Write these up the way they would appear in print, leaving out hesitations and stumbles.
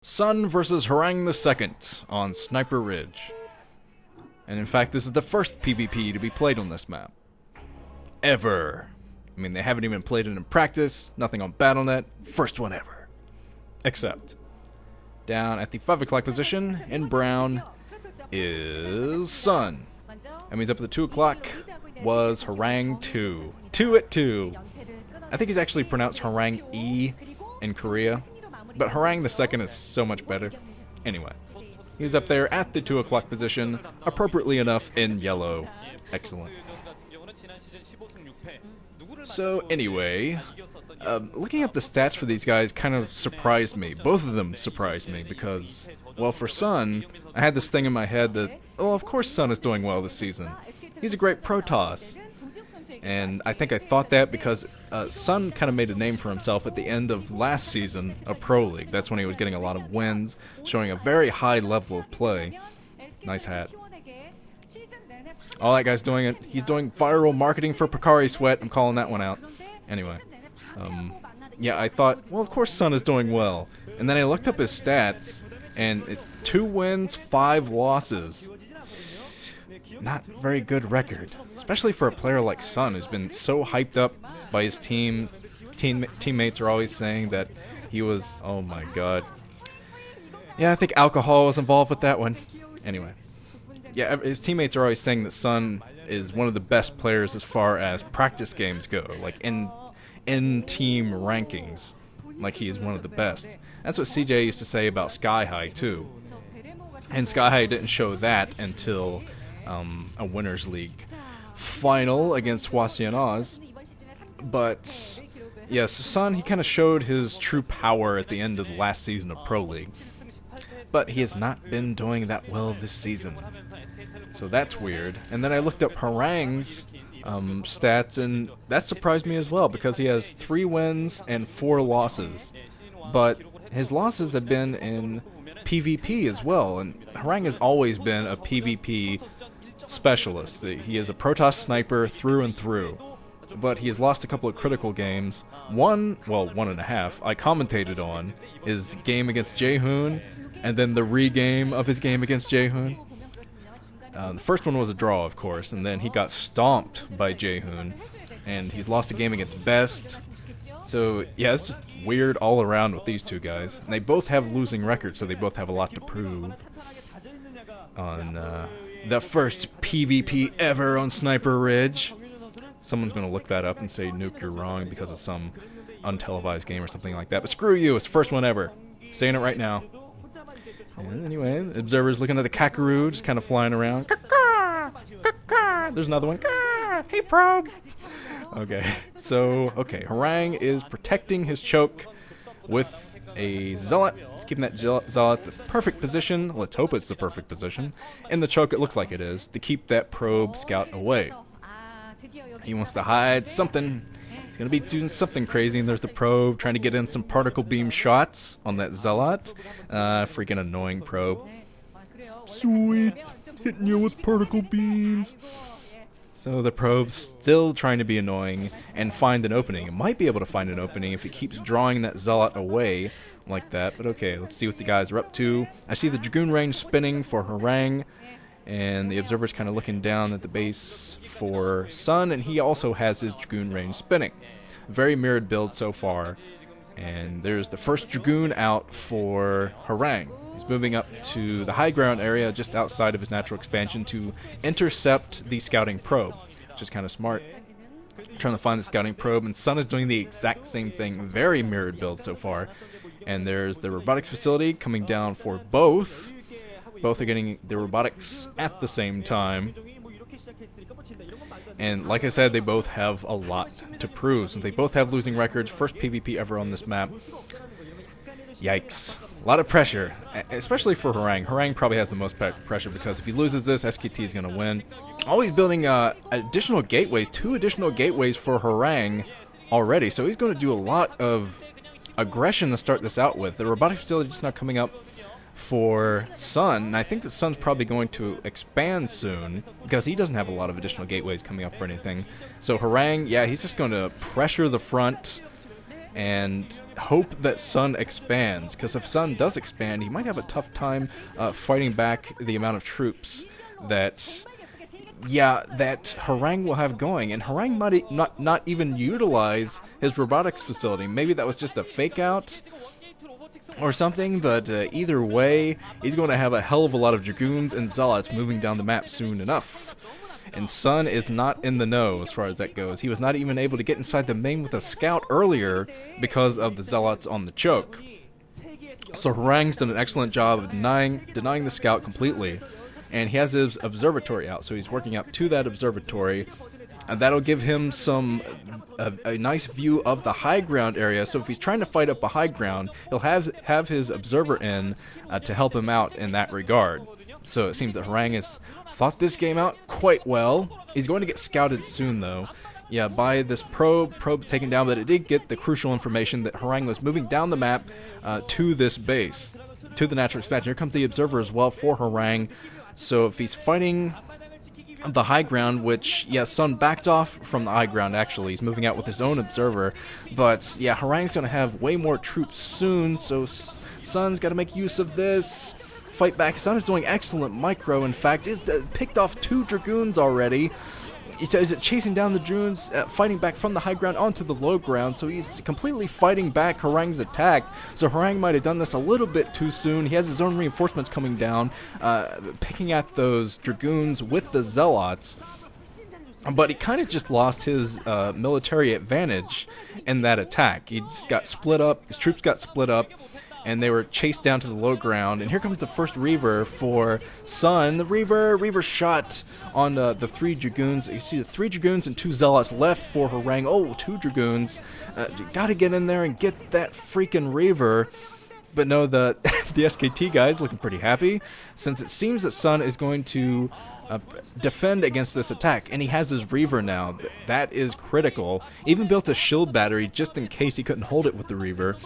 Sun versus Harang II on Sniper Ridge. And in fact, this is the first PvP to be played on this map. Ever. I mean, they haven't even played it in practice, nothing on Battle.net, first one ever. Except, down at the 5 o'clock position, in brown, is Sun. That means up at the 2 o'clock was Harang 2. 2 at 2. I think he's actually pronounced Harang E in Korea, but Harang II is so much better. Anyway, he's up there at the 2 o'clock position, appropriately enough in yellow. Excellent. So anyway, looking up the stats for these guys kind of surprised me. Both of them surprised me because, well, for Sun, I had this thing in my head that, oh, of course Sun is doing well this season. He's a great Protoss. And I think I thought that because Sun kind of made a name for himself at the end of last season of Proleague. That's when he was getting a lot of wins, showing a very high level of play. Nice hat. All that guy's doing it. He's doing viral marketing for Picari Sweat. I'm calling that one out. Anyway. Yeah, I thought, well, of course Sun is doing well. And then I looked up his stats, and it's 2 wins, 5 losses. Not very good record. Especially for a player like Sun, who's been so hyped up by his teams. Teammates are always saying that he was, oh my god. Yeah, I think alcohol was involved with that one. Anyway. Yeah, his teammates are always saying that Sun is one of the best players as far as practice games go, like in team rankings, like he is one of the best. That's what CJ used to say about Sky High too. And Sky High didn't show that until a Winners League final against Oz. But yes, Sun, he kind of showed his true power at the end of the last season of Pro League. But he has not been doing that well this season. So that's weird. And then I looked up Harang's stats, and that surprised me as well, because he has 3 wins and 4 losses. But his losses have been in PvP as well, and Harang has always been a PvP specialist. He is a Protoss sniper through and through. But he has lost a couple of critical games. One and a half, I commentated on his game against Jaehoon, and then the re-game of his game against Jaehoon. The first one was a draw, of course, and then he got stomped by Jaehoon, and he's lost a game against Best. So, yeah, it's just weird all around with these two guys. And they both have losing records, so they both have a lot to prove on the first PvP ever on Sniper Ridge. Someone's going to look that up and say, Nuke, you're wrong because of some untelevised game or something like that. But screw you, it's the first one ever. Saying it right now. And anyway, the observer's looking at the Kakaroo, just kind of flying around. There's another one. Hey, probe. Okay, so, Harang is protecting his choke with a Zealot. He's keeping that Zealot the perfect position. Let's hope it's the perfect position. In the choke, it looks like it is, to keep that probe scout away. He wants to hide something. He's going to be doing something crazy, and there's the probe trying to get in some particle beam shots on that Zealot. Freaking annoying probe. Sweet, hitting you with particle beams. So the probe's still trying to be annoying and find an opening. It might be able to find an opening if it keeps drawing that Zealot away like that. But okay, let's see what the guys are up to. I see the Dragoon range spinning for Harang, and the observer's kind of looking down at the base for Sun, and he also has his Dragoon range spinning. Very mirrored build so far. And there's the first Dragoon out for Harang. He's moving up to the high ground area just outside of his natural expansion to intercept the scouting probe, which is kind of smart. Trying to find the scouting probe, and Sun is doing the exact same thing. Very mirrored build so far. And there's the robotics facility coming down for both. Both are getting the robotics at the same time. And like I said, they both have a lot to prove. Since they both have losing records, first PvP ever on this map. Yikes. A lot of pressure, especially for Harang. Harang probably has the most pressure because if he loses this, SKT is going to win. Oh, he's building additional gateways, 2 additional gateways for Harang already. So he's going to do a lot of aggression to start this out with. The robotic facility is just not coming up for Sun, and I think that Sun's probably going to expand soon because he doesn't have a lot of additional gateways coming up or anything. So Harang, yeah, he's just going to pressure the front and hope that Sun expands, because if Sun does expand, he might have a tough time fighting back the amount of troops that Harang will have going, and Harang might not even utilize his robotics facility. Maybe that was just a fake out or something, but either way, he's going to have a hell of a lot of Dragoons and Zealots moving down the map soon enough. And Sun is not in the know as far as that goes. He was not even able to get inside the main with a scout earlier because of the Zealots on the choke. So Harang's done an excellent job of denying the scout completely. And he has his observatory out, so he's working up to that observatory. And that'll give him a nice view of the high ground area. So if he's trying to fight up a high ground, he'll have his observer in to help him out in that regard. So it seems that Harang has fought this game out quite well. He's going to get scouted soon, though. Yeah, by this probe taken down, but it did get the crucial information that Harang was moving down the map to this base, to the natural expansion. Here comes the observer as well for Harang. So if he's fighting the high ground, which, yeah, Sun backed off from the high ground, actually. He's moving out with his own observer. But, yeah, Harang's going to have way more troops soon, so Sun's got to make use of this. Fight back. Sun is doing excellent micro, in fact. He's picked off 2 Dragoons already. He's chasing down the Dragoons, fighting back from the high ground onto the low ground, so he's completely fighting back Harang's attack. So Harang might have done this a little bit too soon. He has his own reinforcements coming down, picking at those Dragoons with the Zealots. But he kind of just lost his military advantage in that attack. He just got split up, his troops got split up, and they were chased down to the low ground. And here comes the first Reaver for Sun. The Reaver shot on the 3 Dragoons. You see the 3 Dragoons and 2 Zealots left for Harang. Oh, 2 Dragoons. Gotta get in there and get that freaking Reaver. But no, the SKT guys looking pretty happy, since it seems that Sun is going to defend against this attack, and he has his Reaver now. That is critical. Even built a shield battery just in case he couldn't hold it with the Reaver.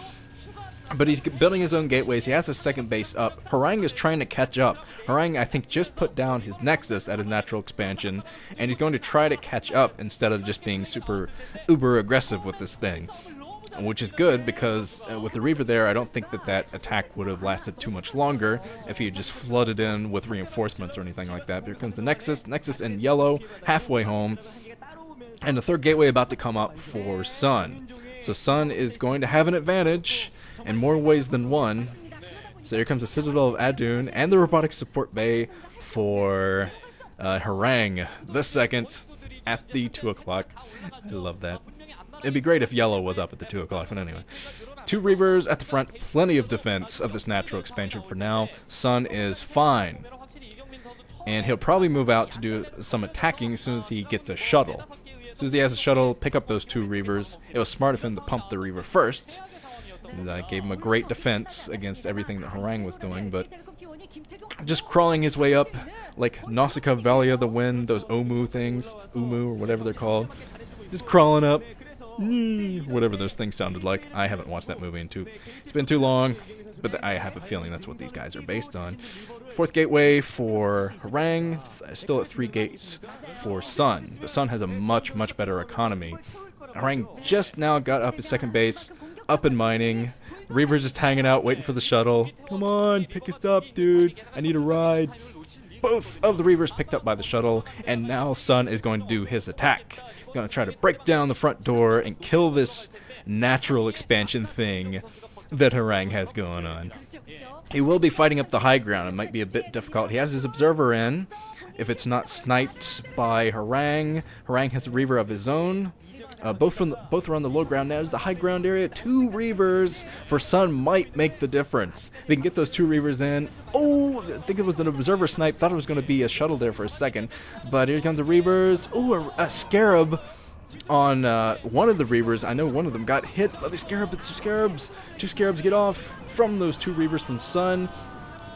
But he's building his own gateways. He has his second base up. Harang is trying to catch up. Harang, I think, just put down his Nexus at his natural expansion, and he's going to try to catch up instead of just being super uber aggressive with this thing. Which is good, because with the Reaver there, I don't think that attack would have lasted too much longer if he had just flooded in with reinforcements or anything like that. But here comes the Nexus in yellow, halfway home, and the third gateway about to come up for Sun. So Sun is going to have an advantage in more ways than one. So here comes the Citadel of Adun and the robotic support bay for Harang the second at the 2 o'clock. I love that. It'd be great if yellow was up at the 2 o'clock, but anyway. 2 Reavers at the front, plenty of defense of this natural expansion for now. Sun is fine. And he'll probably move out to do some attacking as soon as he gets a shuttle. As soon as he has a shuttle, pick up those 2 Reavers. It was smart of him to pump the Reaver first. That gave him a great defense against everything that Harang was doing, but just crawling his way up like Nausicaa Valley of the Wind, those Umu things, or whatever they're called. Just crawling up, whatever those things sounded like. I haven't watched that movie it's been too long, but I have a feeling that's what these guys are based on. 4th gateway for Harang, still at 3 gates for Sun. But Sun has a much, much better economy. Harang just now got up his second base, up and mining. Reaver's just hanging out, waiting for the shuttle. Come on, pick us up, dude. I need a ride. Both of the Reavers picked up by the shuttle, and now Sun is going to do his attack. Going to try to break down the front door and kill this natural expansion thing that Harang has going on. He will be fighting up the high ground. It might be a bit difficult. He has his observer in. If it's not sniped by Harang, Harang has a Reaver of his own. Both are on the low ground. Now there's the high ground area. 2 Reavers for Sun might make the difference. They can get those 2 Reavers in. Oh, I think it was an observer snipe. Thought it was going to be a shuttle there for a second. But here comes the Reavers. Oh, a Scarab on one of the Reavers. I know one of them got hit by the Scarab. It's Scarabs. 2 Scarabs get off from those 2 Reavers from Sun.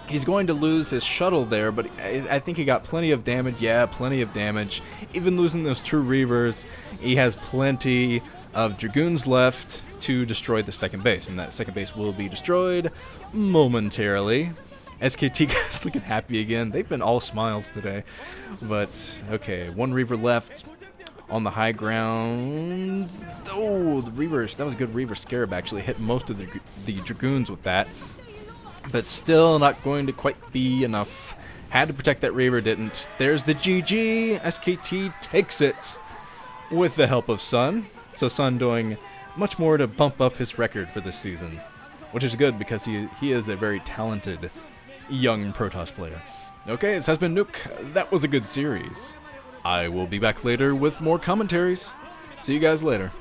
He's going to lose his shuttle there, but I think he got plenty of damage. Yeah, plenty of damage. Even losing those 2 Reavers, he has plenty of Dragoons left to destroy the second base, and that second base will be destroyed momentarily. SKT guys looking happy again. They've been all smiles today. But, okay, 1 Reaver left. on the high ground. Oh, the reverse. That was a good reverse scarab, actually. Hit most of the Dragoons with that. But still not going to quite be enough. Had to protect that Reaver, didn't. There's the GG. SKT takes it with the help of Sun. So Sun doing much more to bump up his record for this season, which is good because he is a very talented young Protoss player. Okay, this has been Nuke. That was a good series. I will be back later with more commentaries. See you guys later.